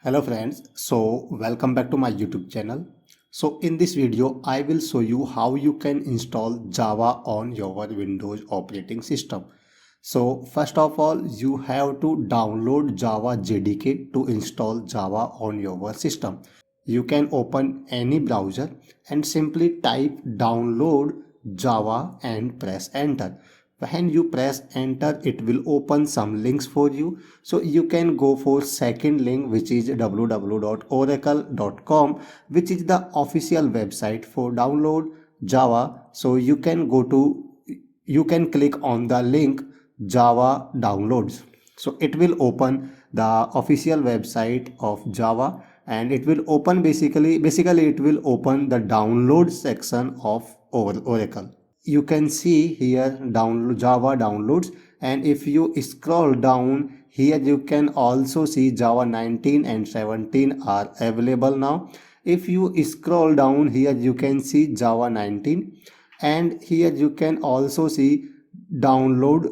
Hello friends, so welcome back to my YouTube channel. So in this video I will show you how you can install Java on your Windows operating system. So first of all you have to download Java JDK to install Java on your system. You can open any browser and simply type download Java and press enter. When you press enter, it will open some links for you. So you can go for second link, which is www.oracle.com, which is the official website for download Java. So you can click on the link Java downloads. So it will open the official website of Java, and it will open basically it will open the download section of Oracle. You can see here download Java downloads, and if you scroll down here you can also see Java 19 and 17 are available now. If you scroll down here you can see Java 19, and here you can also see download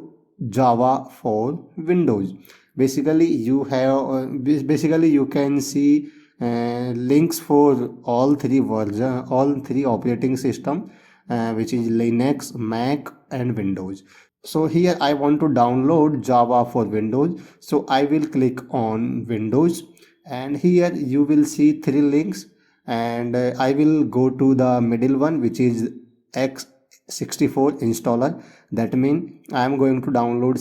Java for Windows. Basically you can see links for all three operating system, which is Linux, Mac and Windows. So here I want to download Java for Windows, so I will click on Windows, and here you will see three links, and I will go to the middle one, which is x64 installer. That means I am going to download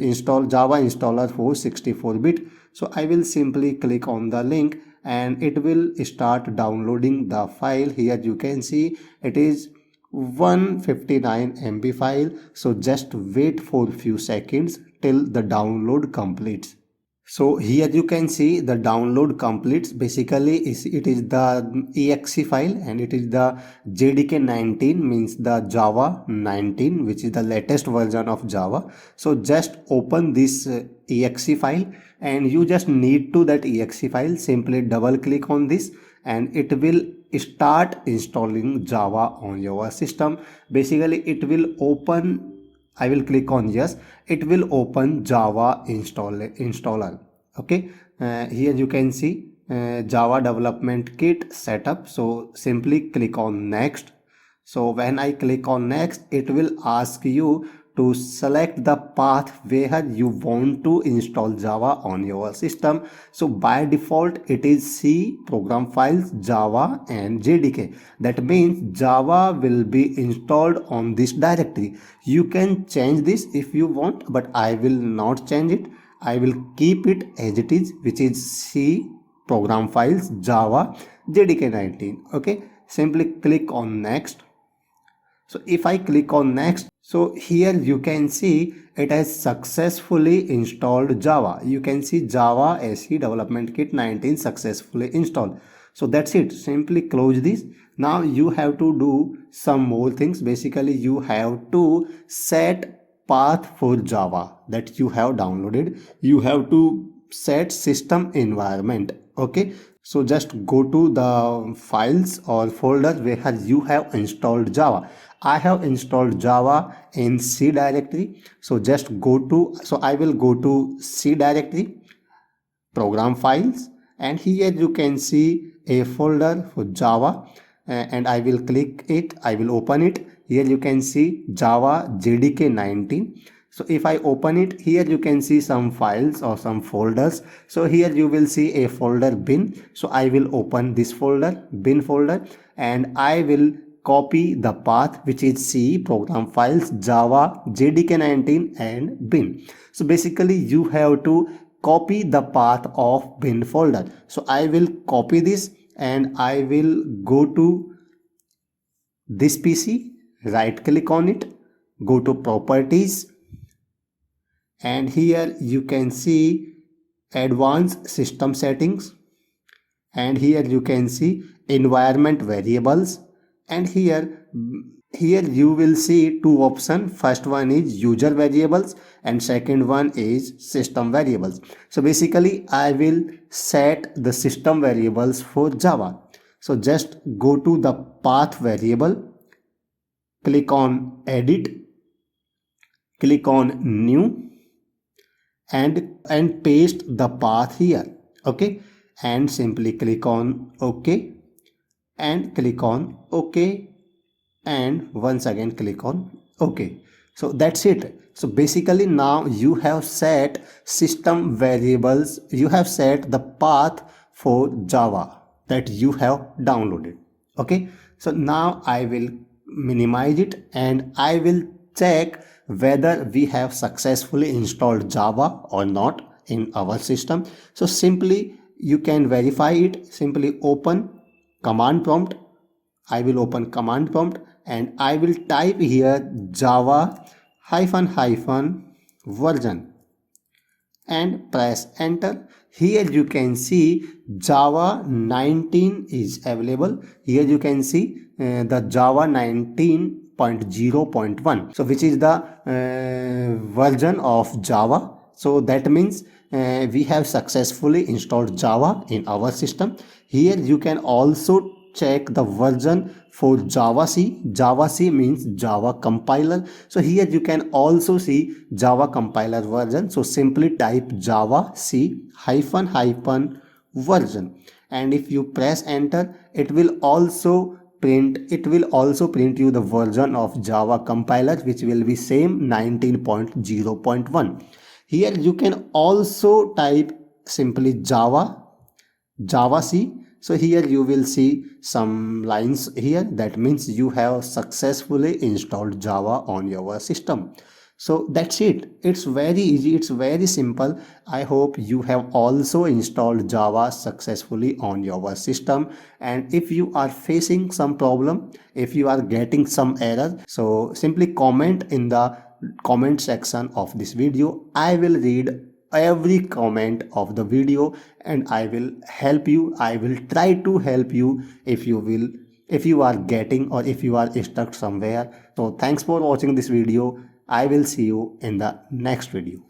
install Java installer for 64-bit. So I will simply click on the link and it will start downloading the file. Here you can see it is 159 MB file. So just wait for a few seconds till the download completes. So here you can see the download completes. Basically it is the exe file, and it is the JDK 19, means the Java 19, which is the latest version of Java. So just open this exe file, and you just need to that exe file, simply double click on this and it will start installing Java on your system. Basically it will open, I will click on yes, it will open Java installer. Okay, here you can see Java development kit setup. So simply click on next. So when I click on next, it will ask you to select the path where you want to install Java on your system. So by default it is C, program files, Java and JDK. That means Java will be installed on this directory. You can change this if you want, but I will not change it. I will keep it as it is, which is C, program files, Java, JDK 19. Okay, simply click on next. So if I click on next, so here you can see it has successfully installed Java. You can see Java SE Development Kit 19 successfully installed. So that's it. Simply close this. Now you have to do some more things. Basically you have to set path for Java that you have downloaded. You have to set system environment. Okay, so just go to the files or folder where you have installed Java. I have installed Java in C directory. So just go to, so I will go to C directory, program files, and here you can see a folder for Java, and I will click it, I will open it. Here you can see Java JDK 19. So if I open it, here you can see some files or some folders. So here you will see a folder bin. So I will open this folder, bin folder, and I will copy the path, which is C, program files, Java, JDK 19 and bin. So basically you have to copy the path of bin folder. So I will copy this and I will go to this PC, right click on it, go to properties, and here you can see advanced system settings, and here you can see environment variables, and here you will see two options. First one is user variables and second one is system variables. So basically I will set the system variables for Java. So just go to the path variable, click on edit, click on new, and paste the path here. Okay, and simply click on OK and click on OK and once again click on OK. So that's it. So basically now you have set system variables, you have set the path for Java that you have downloaded. Okay, so now I will minimize it and I will check whether we have successfully installed Java or not in our system. So simply you can verify it. Simply open command prompt. I will open command prompt and I will type here Java hyphen hyphen version and press enter. Here you can see Java 19 is available. Here you can see the Java 19.0.1, so which is the version of Java. So that means we have successfully installed Java in our system. Here you can also check the version for Java C. Java C means Java compiler. So here you can also see Java compiler version. So simply type Java C hyphen hyphen version. And if you press enter, it will also print you the version of Java compiler, which will be same 19.0.1. Here you can also type simply Java C. So here you will see some lines here. That means you have successfully installed Java on your system. So that's it. It's very easy. It's very simple. I hope you have also installed Java successfully on your system. And if you are facing some problem, if you are getting some error, so simply comment in the comment section of this video. I will read every comment of the video and I will help you. I will try to help you if you are getting or if you are stuck somewhere. So thanks for watching this video. I will see you in the next video.